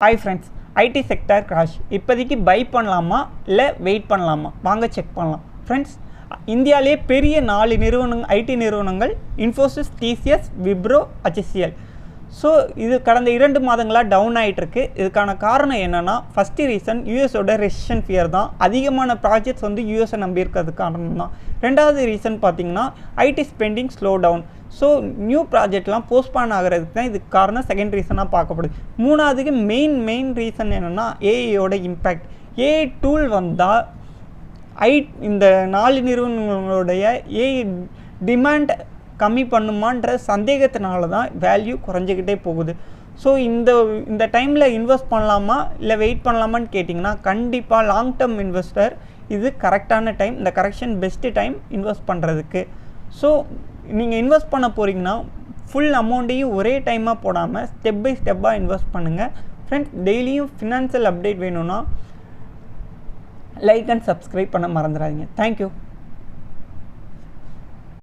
Hi friends, IT sector crash இப்போதைக்கு by பண்ணலாமா இல்லை வெயிட் பண்ணலாமா? வாங்க செக் பண்ணலாம். ஃப்ரெண்ட்ஸ், இந்தியாவிலே பெரிய 4 நிறுவனங்கள், ஐடி நிறுவனங்கள் Infosys, TCS, Wipro, HCL. So இது கடந்த 2 மாதங்களாக டவுன் ஆகிட்டுருக்கு. இதுக்கான காரணம் என்னென்னா, ஃபஸ்ட்டு ரீசன் யூஎஸோட ரெசிஷன் ஃபியர் தான். அதிகமான ப்ராஜெக்ட்ஸ் வந்து யூஎஸை நம்பி இருக்கிறதுக்கு காரணம் தான். ரெண்டாவது ரீசன் பார்த்திங்கன்னா IT spending slow down. So new ப்ராஜெக்ட்லாம் போஸ்ட்பான் ஆகிறதுக்கு தான் இதுக்கு காரணம் செகண்ட் ரீசனாக பார்க்கப்படுது. மூணாவதுக்கு மெயின் ரீசன் என்னென்னா ஏஐயோட இம்பேக்ட். ஏஐ டூல் வந்தால் இந்த 4 நிறுவனங்களுடைய ஏஐ டிமாண்ட் கம்மி பண்ணுமான்ற சந்தேகத்தினால தான் வேல்யூ குறைஞ்சிக்கிட்டே போகுது. ஸோ இந்த டைமில் இன்வெஸ்ட் பண்ணலாமா இல்லை வெயிட் பண்ணலாமான்னு கேட்டிங்கன்னா, கண்டிப்பாக லாங் டேர்ம் இன்வெஸ்டர் இது கரெக்டான டைம், இந்த கரெக்ஷன் பெஸ்ட்டு டைம் இன்வெஸ்ட் பண்ணுறதுக்கு. ஸோ நீங்கள் இன்வெஸ்ட் பண்ண போகிறீங்கன்னா ஃபுல் அமௌண்ட்டையும் ஒரே டைமாக போடாமல் ஸ்டெப் பை ஸ்டெப்பாக இன்வெஸ்ட் பண்ணுங்கள். ஃப்ரெண்ட்ஸ், டெய்லியும் ஃபினான்ஷியல் அப்டேட் வேணும்னா லைக் அண்ட் சப்ஸ்கிரைப் பண்ண மறந்துடாதீங்க. தேங்க்யூ.